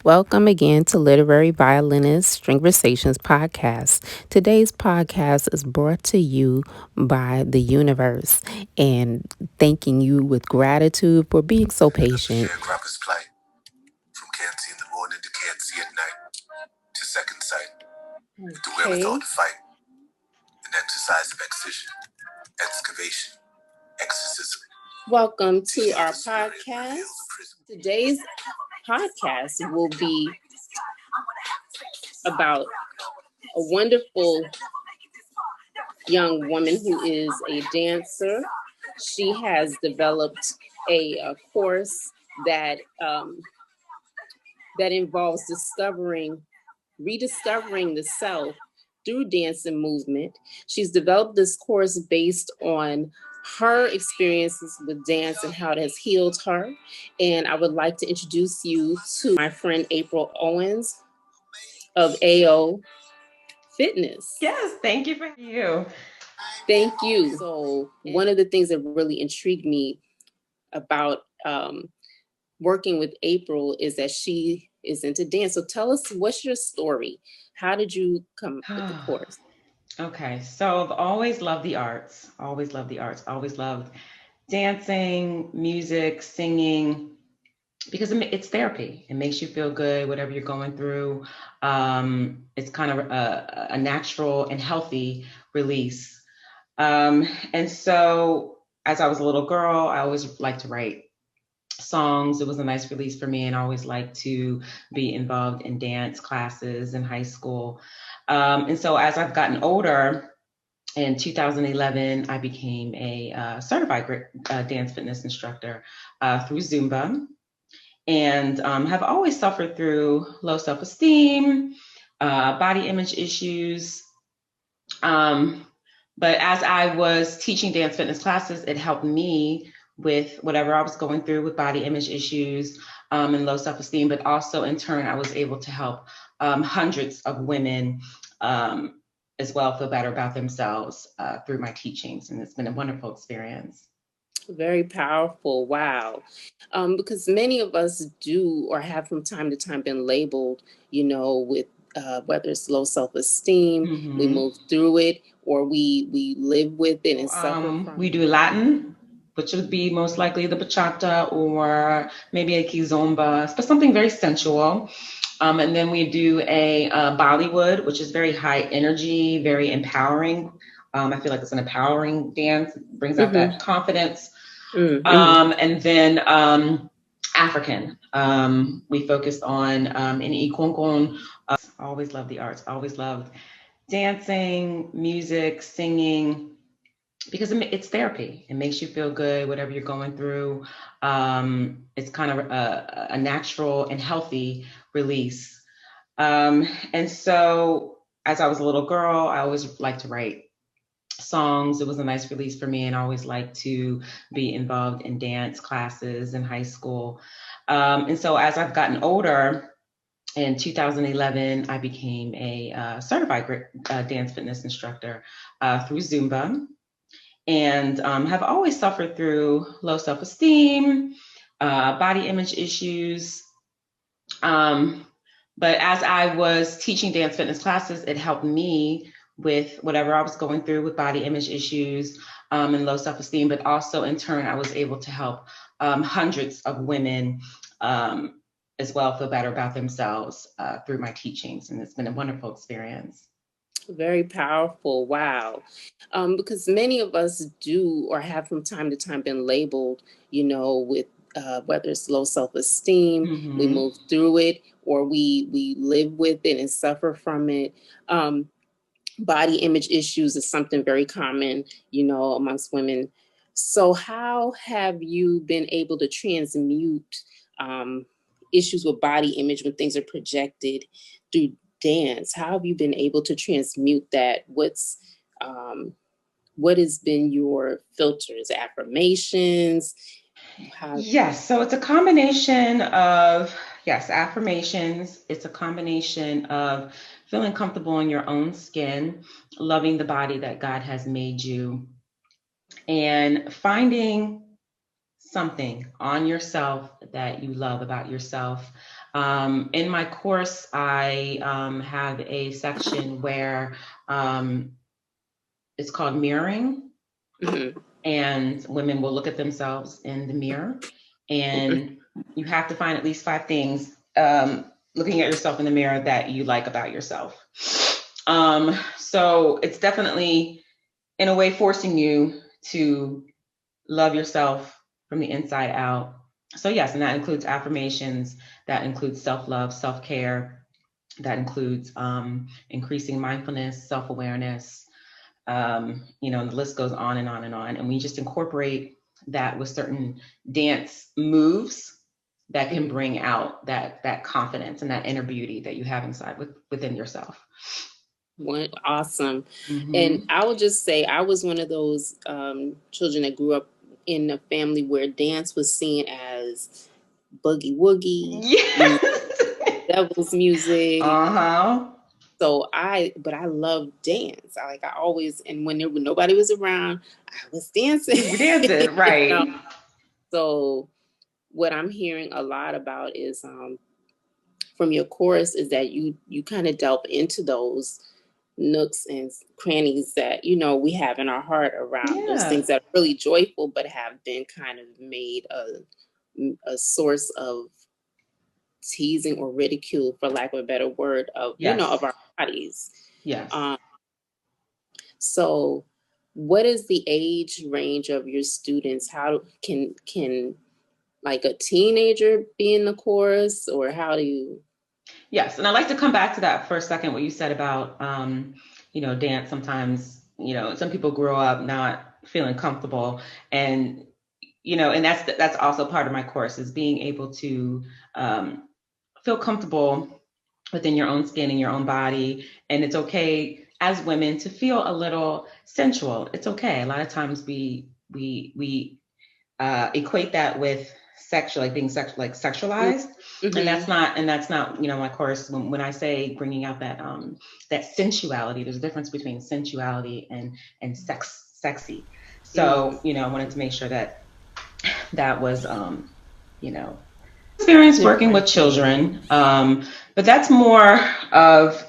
Welcome again to Literary Violinist Stringversations podcast. Today's podcast is brought to you by the universe and thanking you with gratitude for being so patient. Sharecropper's plight, from can't see in the morning to can't see at night, to second sight, the wherewithal to fight, an exercise of excision, excavation, exorcism. Welcome to our podcast. Today's podcast will be about a wonderful young woman who is a dancer. She has developed a course that involves rediscovering the self through dance and movement. She's developed this course based on her experiences with dance and how it has healed her. And I would like to introduce you to my friend April Owens of AO Fitness. Yes, thank you for you. Thank you. So, one of the things that really intrigued me about working with April is that she is into dance. So, tell us, what's your story? How did you come with the course? Okay, so I've always loved the arts, always loved the arts, always loved dancing, music, singing, because it's therapy. It makes you feel good, whatever you're going through. It's kind of a natural and healthy release. And so as I was a little girl, I always liked to write songs. It was a nice release for me, and I always liked to be involved in dance classes in high school. And so as I've gotten older, in 2011, I became a certified dance fitness instructor through Zumba, and have always suffered through low self-esteem, body image issues. But as I was teaching dance fitness classes, it helped me with whatever I was going through with body image issues and low self-esteem, but also in turn, I was able to help hundreds of women as well feel better about themselves through my teachings. And it's been a wonderful experience. Very powerful. Wow. Because many of us do or have from time to time been labeled, with whether it's low self-esteem, we move through it, or we live with it and suffer from. We do Latin, which would be most likely the bachata or maybe a kizomba, but something very sensual. And then we do a Bollywood, which is very high energy, very empowering. I feel like it's an empowering dance, brings out that confidence. And then African, we focused on in Ikonkon. Always loved the arts, always loved dancing, music, singing, because it's therapy. It makes you feel good, whatever you're going through. It's kind of a natural and healthy release. And so as I was a little girl, I always liked to write songs. It was a nice release for me, and I always liked to be involved in dance classes in high school. And so as I've gotten older, in 2011, I became a certified dance fitness instructor through Zumba, and have always suffered through low self-esteem, body image issues. But as I was teaching dance fitness classes, it helped me with whatever I was going through with body image issues and low self-esteem, but also in turn, I was able to help hundreds of women as well feel better about themselves through my teachings. And it's been a wonderful experience. Very powerful. Wow. Because many of us do or have from time to time been labeled, with whether it's low self-esteem, we move through it, or we live with it and suffer from it. Body image issues is something very common, amongst women. So how have you been able to transmute issues with body image when things are projected through dance? How have you been able to transmute that? What has been your filters? Affirmations? Yes, so it's a combination of, yes, affirmations. It's a combination of feeling comfortable in your own skin, loving the body that God has made you, and finding something on yourself that you love about yourself. In my course, I have a section where it's called mirroring. Mm-hmm. And women will look at themselves in the mirror, and you have to find at least 5 things looking at yourself in the mirror that you like about yourself. So it's definitely, in a way, forcing you to love yourself from the inside out. So yes, and that includes affirmations, that includes self-love, self-care, that includes increasing mindfulness, self-awareness. You know, and the list goes on and on and on. And we just incorporate that with certain dance moves that can bring out that confidence and that inner beauty that you have inside within yourself. Awesome. Mm-hmm. And I would just say I was one of those children that grew up in a family where dance was seen as boogie woogie, yes. devil's music. Uh-huh. So I love dance. I always, and when nobody was around, I was dancing. You dancing, right? You know? So what I'm hearing a lot about is from your course is that you kind of delve into those nooks and crannies that, you know, we have in our heart around those things that are really joyful, but have been kind of made a source of teasing or ridicule, for lack of a better word, of you know, of our bodies. Yes. So what is the age range of your students? How can like a teenager be in the chorus, or how do you? Yes, and I'd like to come back to that for a second, what you said about you know, dance. Sometimes, you know, some people grow up not feeling comfortable, and you know, and that's also part of my course, is being able to feel comfortable within your own skin and your own body. And it's okay as women to feel a little sensual. It's okay. A lot of times we equate that with sexual, like being sexualized. Mm-hmm. And that's not, you know, my course. When I say bringing out that sensuality, there's a difference between sensuality and sexy. So, you know, I wanted to make sure that was, you know, experience working with children. But that's more of,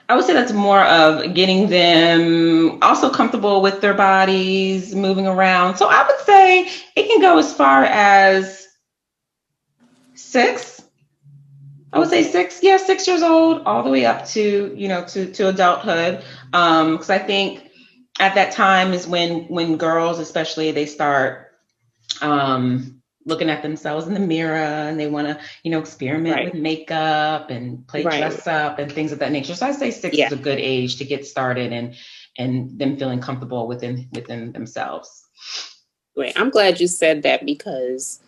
I would say that's more of getting them also comfortable with their bodies, moving around. So I would say it can go as far as 6. I would say 6 years old, all the way up to, you know, to adulthood. Because I think at that time is when girls, especially, they start looking at themselves in the mirror, and they want to, you know, experiment with makeup and play dress up and things of that nature. So I say 6 is a good age to get started and them feeling comfortable within themselves. Great. I'm glad you said that, because,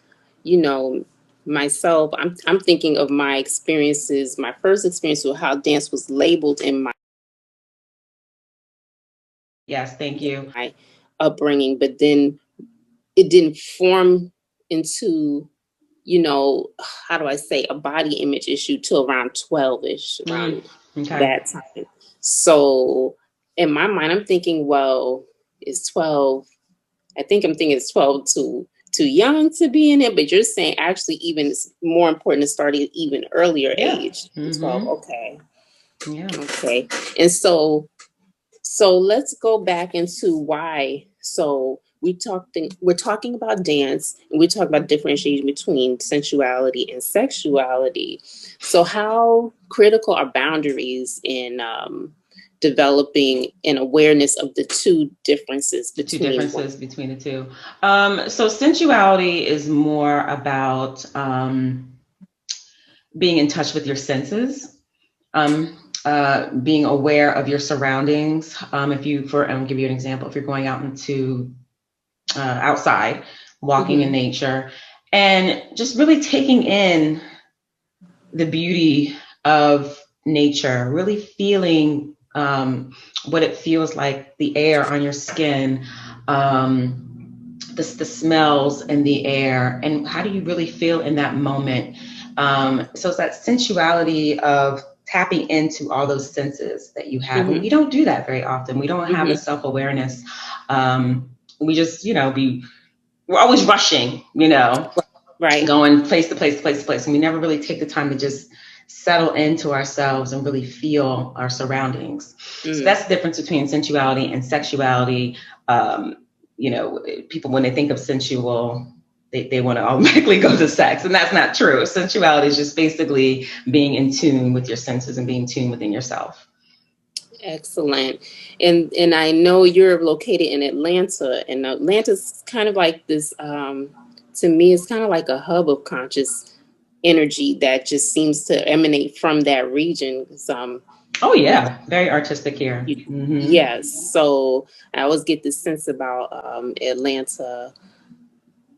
you know, myself, I'm thinking of my experiences, my first experience with how dance was labeled in my thank you. My upbringing, but then it didn't form into, you know, how do I say, a body image issue till around 12-ish, around that time. So in my mind, I'm thinking, well, it's 12. I'm thinking it's 12 too young to be in it, but you're saying actually even it's more important to start at even earlier age. 12. Okay. Yeah. Okay. And so let's go back into why. So we're talking about dance, and we talk about differentiating between sensuality and sexuality. So how critical are boundaries in developing an awareness of the two differences between the two? So sensuality is more about being in touch with your senses, being aware of your surroundings. I'll give you an example. If you're going out into outside, walking in nature, and just really taking in the beauty of nature, really feeling what it feels like, the air on your skin, the smells in the air, and how do you really feel in that moment. So it's that sensuality of tapping into all those senses that you have. And we don't do that very often. We don't have the self-awareness. We just, you know, we're always rushing, Right. going place to place to place to place. And we never really take the time to just settle into ourselves and really feel our surroundings. So that's the difference between sensuality and sexuality. People, when they think of sensual, they want to automatically go to sex, and that's not true. Sensuality is just basically being in tune with your senses and being in tune within yourself. Excellent. And I know you're located in Atlanta, and Atlanta's kind of like this, to me, it's kind of like a hub of conscious energy that just seems to emanate from that region. Oh yeah, very artistic here. Mm-hmm. Yes. So I always get this sense about Atlanta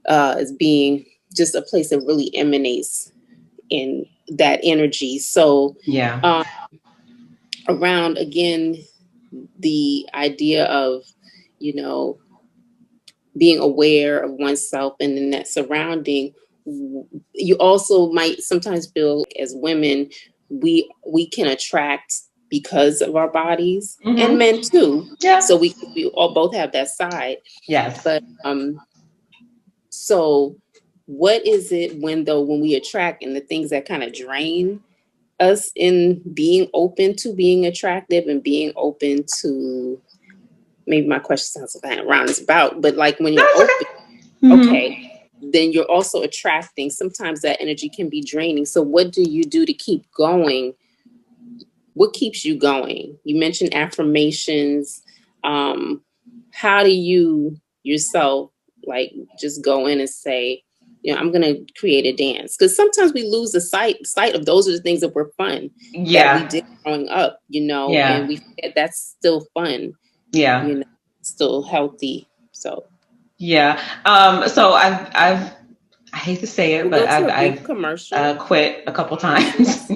as being just a place that really emanates in that energy. So yeah. Around, again, the idea of, being aware of oneself and in that surrounding, you also might sometimes feel as women, we can attract because of our bodies, and men too. Yeah. So we all both have that side. Yes. But so what is it when we attract, and the things that kind of drain us in being open to being attractive and being open to, maybe my question sounds kind of roundabout, but like when you're open, okay, then you're also attracting. Sometimes that energy can be draining. So what do you do to keep going? What keeps you going? You mentioned affirmations. How do you yourself like just go in and say, I'm going to create a dance? Because sometimes we lose the sight of those are the things that were fun. Yeah. That we did growing up, Yeah. and we forget that's still fun. Yeah. Still healthy. So. Yeah. So I hate to say it, but I've quit a couple times.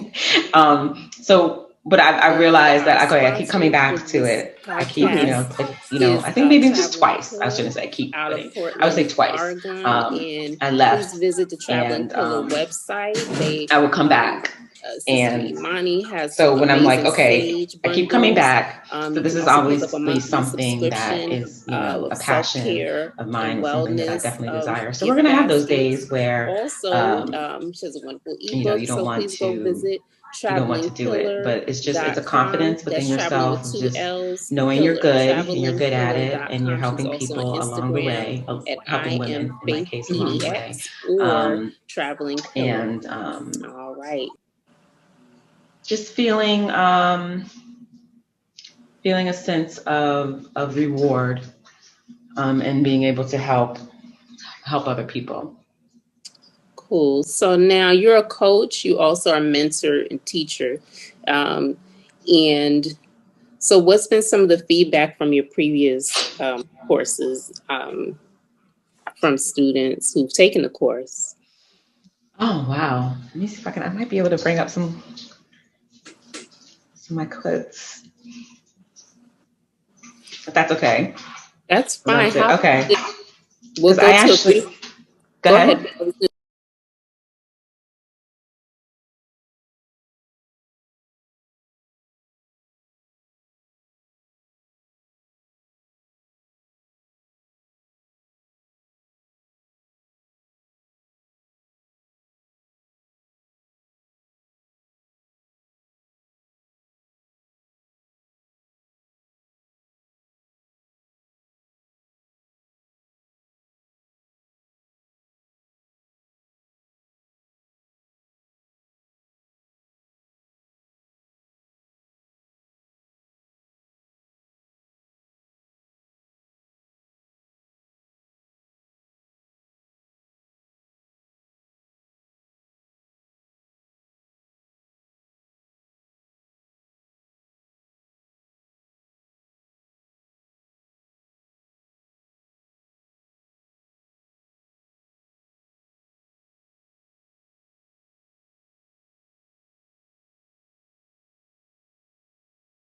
But I realized that I keep coming back to it. I keep, I think maybe just twice. I shouldn't say keep quitting. I would say twice. I left. Please visit the Traveling Pillow website. I would come back. And Imani has so when I'm like, okay, I keep coming back. So this is obviously something that is, a passion of mine, and something that I definitely desire. So we're going to have those days where, she has a wonderful ebook. you don't want to do it, but it's a confidence within yourself of just knowing you're good and you're good at it, and you're helping people along the way, helping women in my case along the way. Or Traveling Pillow. And all right. Just feeling a sense of reward, and being able to help other people. Cool. So now you're a coach. You also are a mentor and teacher. And so what's been some of the feedback from your previous courses, from students who've taken the course? Oh, wow. Let me see if I might be able to bring up some of my quotes. If that's okay. That's fine. Okay. We'll go ahead.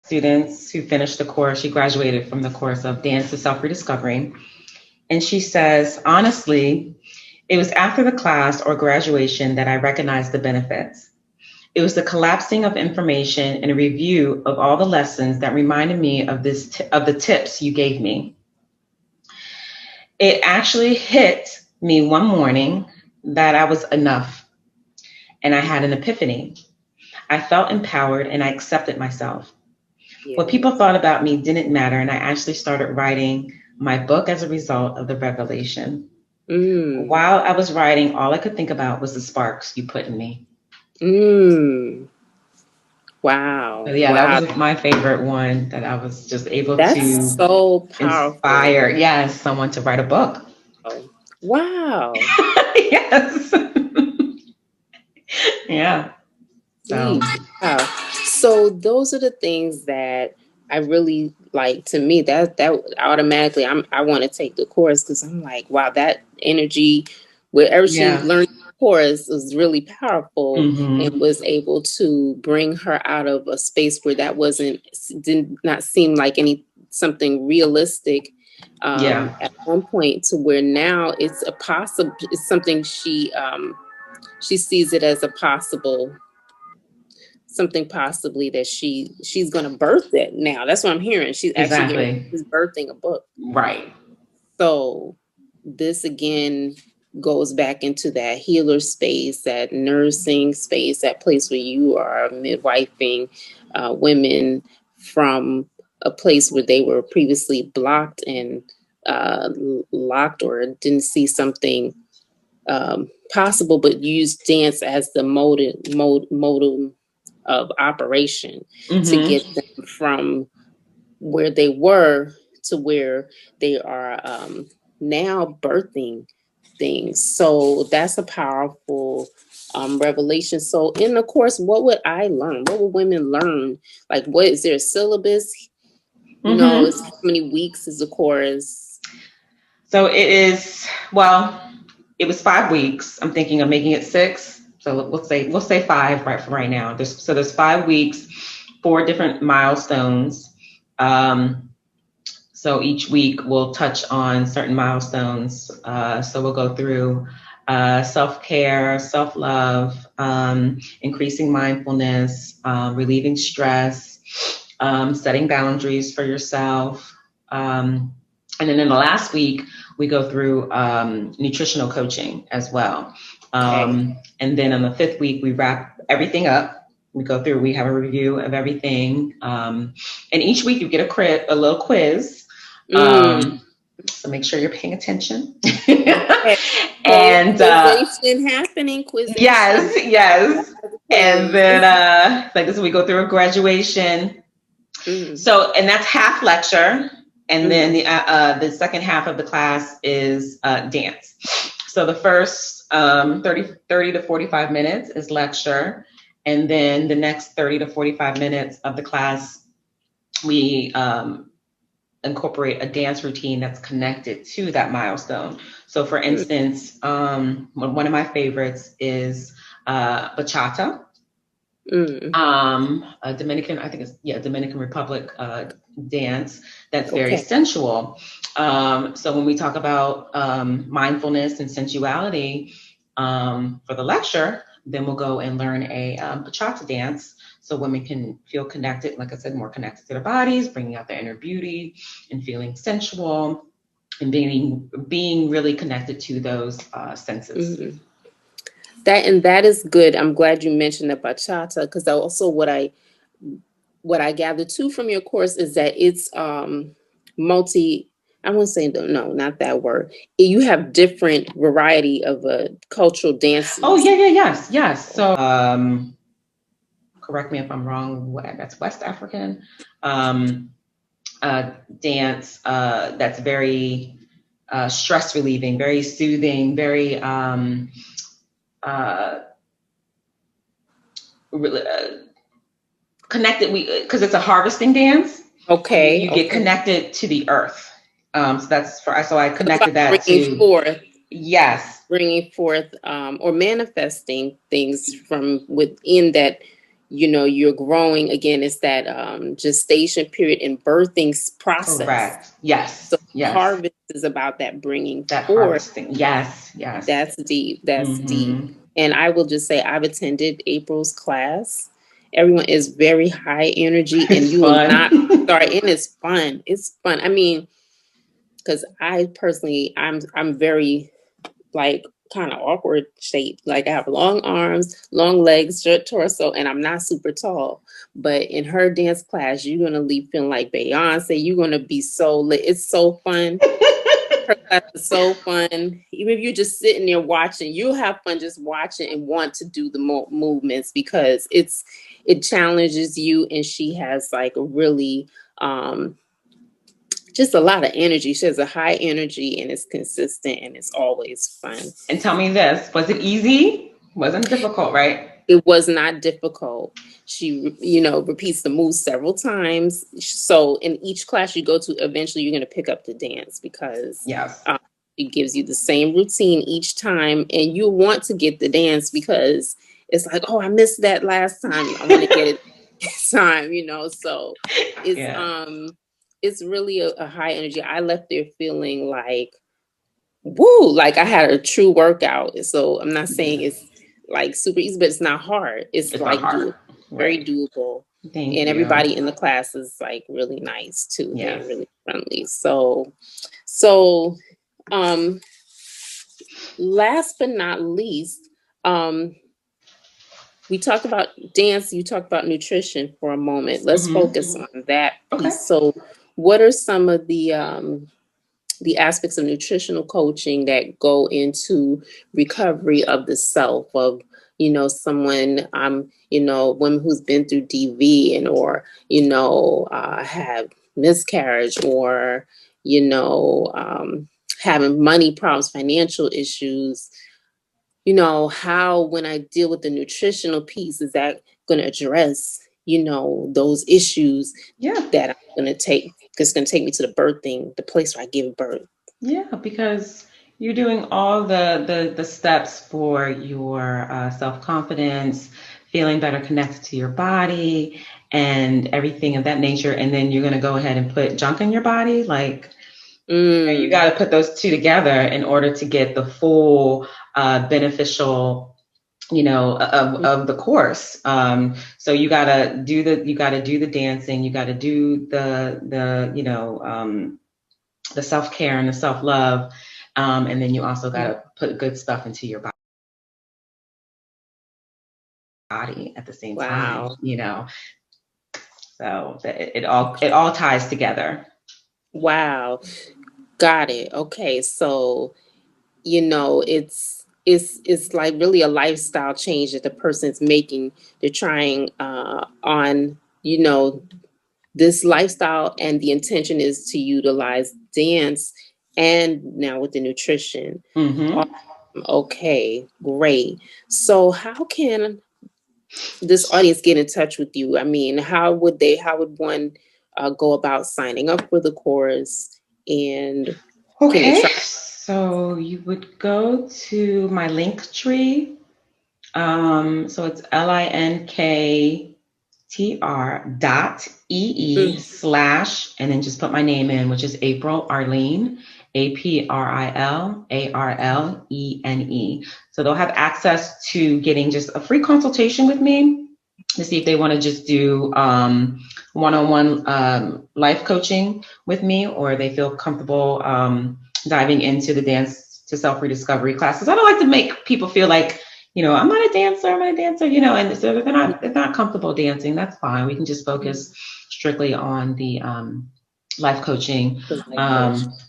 Students who finished the course, she graduated from the course of Dance to Self-Rediscovery. And she says, honestly, it was after the class or graduation that I recognized the benefits. It was the collapsing of information and a review of all the lessons that reminded me of the tips you gave me. it actually hit me one morning that I was enough, and I had an epiphany. I felt empowered and I accepted myself. What people thought about me didn't matter, and I actually started writing my book as a result of the revelation. While I was writing, all I could think about was the sparks you put in me. Wow. So yeah, wow. That was my favorite one, that I was just able That's to so powerful. Inspire, someone to write a book. Oh, wow. Yes. Yeah. So those are the things that I really like. To me, that automatically I want to take the course, because I'm like, wow, that energy, wherever she learned the course, was really powerful, and was able to bring her out of a space where that did not seem like something realistic at one point, to where now it's something she sees it as a possible, something possibly that she's going to birth it now. That's what I'm hearing. She's actually she's birthing a book. Right. So this again goes back into that healer space, that nursing space, that place where you are midwifing women from a place where they were previously blocked and locked, or didn't see something possible, but use dance as the modem of operation to get them from where they were to where they are now birthing things. So that's a powerful revelation. So in the course, what would I learn? What would women learn? Like, what is there a syllabus? You know, how many weeks is the course? So it is, it was 5 weeks. I'm thinking of making it 6. So we'll say 5 right now. There's 5 weeks, 4 different milestones. So each week we'll touch on certain milestones. So we'll go through self-care, self-love, increasing mindfulness, relieving stress, setting boundaries for yourself. And then in the last week, we go through nutritional coaching as well. And then on the 5th week, we wrap everything up. We go through, we have a review of everything. And each week you get a little quiz. So make sure you're paying attention. And quization happening. Yes. And then like this, we go through a graduation. So, and that's half lecture. And then the second half of the class is dance. So the first 30 to 45 minutes is lecture. And then the next 30 to 45 minutes of the class, we incorporate a dance routine that's connected to that milestone. So for instance, one of my favorites is bachata. A Dominican, I think it's Dominican Republic dance that's very sensual. So when we talk about mindfulness and sensuality for the lecture, then we'll go and learn a bachata dance, so women can feel connected, like I said, more connected to their bodies, bringing out their inner beauty and feeling sensual and being really connected to those senses. That is good. I'm glad you mentioned the bachata, because also what I gathered too from your course is that it's I won't say no, not that word. You have different variety of cultural dances. Oh yes. So correct me if I'm wrong. That's West African dance that's very stress relieving, very soothing, very connected. Because it's a harvesting dance. You get connected to the earth. So I connected that to bringing forth or manifesting things from within that. You're growing again. It's that gestation period and birthing process. Correct. Yes. So harvest is about that bringing that forth. Harvesting. Yes. That's deep. Deep. And I will just say I've attended April's class. Everyone is very high energy, and you will not start. And it's fun. It's fun. I mean, because I personally, I'm very like kind of awkward shaped. Like I have long arms, long legs, short torso, and I'm not super tall. But in her dance class, you're gonna leave feeling like Beyonce. You're gonna be so lit. It's so fun. Her class is so fun. Even if you're just sitting there watching, you'll have fun just watching and want to do the movements because it challenges you, and she has like a really just a lot of energy. She has a high energy and it's consistent and it's always fun. And tell me this, was it easy? Wasn't difficult, right? It was not difficult. She, repeats the moves several times. So in each class you go to, eventually you're going to pick up the dance because yes, it gives you the same routine each time. And you want to get the dance because it's like, oh, I missed that last time. I want to get it this time, so it's really a high energy. I left there feeling like, woo, like I had a true workout. So I'm not saying it's like super easy, but it's not hard. It's like hard. Very doable. Thank and you. Everybody in the class is like really nice too. Yes. They're really friendly. So last but not least, we talked about dance, you talked about nutrition for a moment. Let's focus on that piece. Okay. So what are some of the aspects of nutritional coaching that go into recovery of the self of, someone, women who's been through DV or, have miscarriage or, having money problems, financial issues, how when I deal with the nutritional piece, is that going to address, those issues that I'm going to take, it's going to take me to the place where I give birth. Yeah, because you're doing all the steps for your self-confidence, feeling better connected to your body and everything of that nature. And then you're going to go ahead and put junk in your body. Like, you got to put those two together in order to get the full beneficial of the course. So you gotta do the dancing, you gotta do the self-care and the self-love. And then you also gotta put good stuff into your body at the same time, So it all ties together. Wow. Got it. Okay. So, it's like really a lifestyle change that the person's making. They're trying on, this lifestyle, and the intention is to utilize dance and now with the nutrition. Okay, great. So how can this audience get in touch with you? I mean, how would one go about signing up for the course? And so you would go to my link tree. So it's linktr.ee/ and then just put my name in, which is April Arlene, APRILARLENE. So they'll have access to getting just a free consultation with me to see if they want to just do one-on-one life coaching with me, or they feel comfortable diving into the Dance to Self-Rediscovery classes. I don't like to make people feel like, I'm not a dancer, and so if they're not comfortable dancing, that's fine. We can just focus strictly on the life coaching.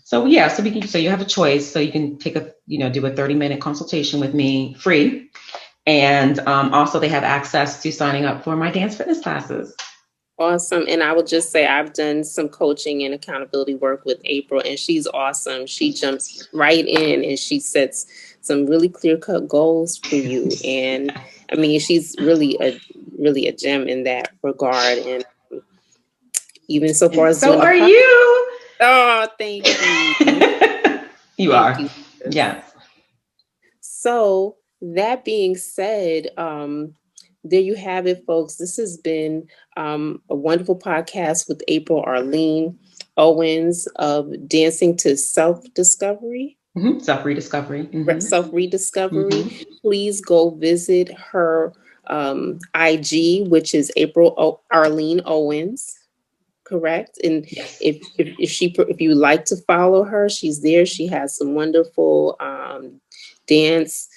So you have a choice. So you can take do a 30-minute consultation with me free. And also they have access to signing up for my dance fitness classes. Awesome. And I would just say I've done some coaching and accountability work with April, and she's awesome. She jumps right in and she sets some really clear-cut goals for you. And I mean, she's really a gem in that regard. And even so far as so are you. Oh, thank you. You are. Yes. So that being said, there you have it, folks. This has been a wonderful podcast with April Arlene Owens of Dancing to Self-Discovery. Self-Rediscovery. Self-Rediscovery. Please go visit her IG, which is April Arlene Owens. correct? And Yes. if you like to follow her, she's there. She has some wonderful dance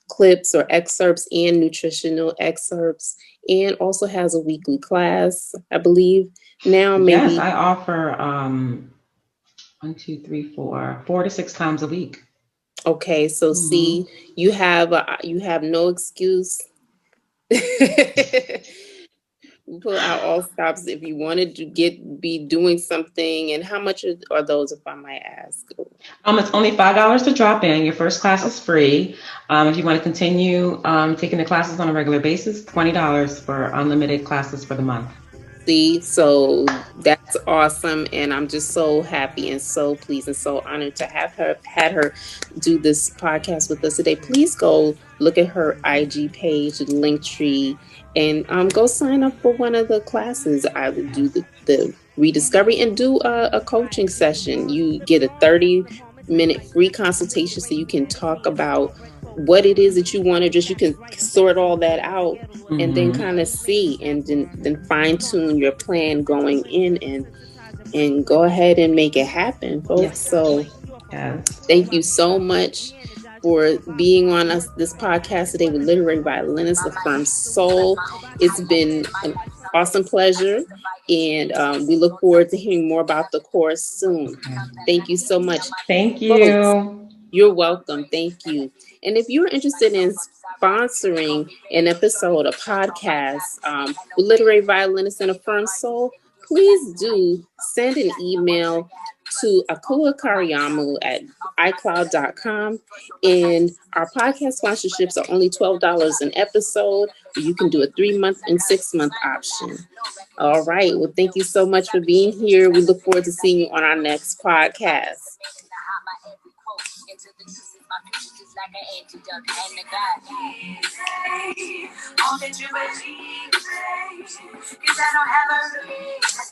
clips or excerpts and nutritional excerpts, and also has a weekly class, I believe. Now, Yes, maybe. I offer 4 to 6 times a week. Okay, so see, you have no excuse. Pull out all stops if you wanted to be doing something. And how much are those, if I might ask? It's only $5 to drop in. Your first class is free. If you want to continue taking the classes on a regular basis, $20 for unlimited classes for the month. See, so that's awesome, and I'm just so happy and so pleased and so honored to have had her do this podcast with us today. Please go look at her IG page, Linktree, and go sign up for one of the classes. I would do the rediscovery and do a coaching session. You get a 30-minute free consultation so you can talk about what it is that you want to you can sort all that out and then kind of see and then fine tune your plan going in and go ahead and make it happen, folks. Yes. So thank you so much for being on this podcast today with Literary Violinist, Affirmed Soul. It's been an awesome pleasure, and we look forward to hearing more about the course soon. Thank you so much. Thank you. Folks, you're welcome. Thank you. And if you're interested in sponsoring an episode, a podcast with Literary Violinist and Affirmed Soul, please do send an email to akua.karyamu at icloud.com. And our podcast sponsorships are only $12 an episode. You can do a 3-month and 6-month option. All right. Well, thank you so much for being here. We look forward to seeing you on our next podcast. Like an antidote and the God. Won't that you believe? 'Cause I don't have a reason.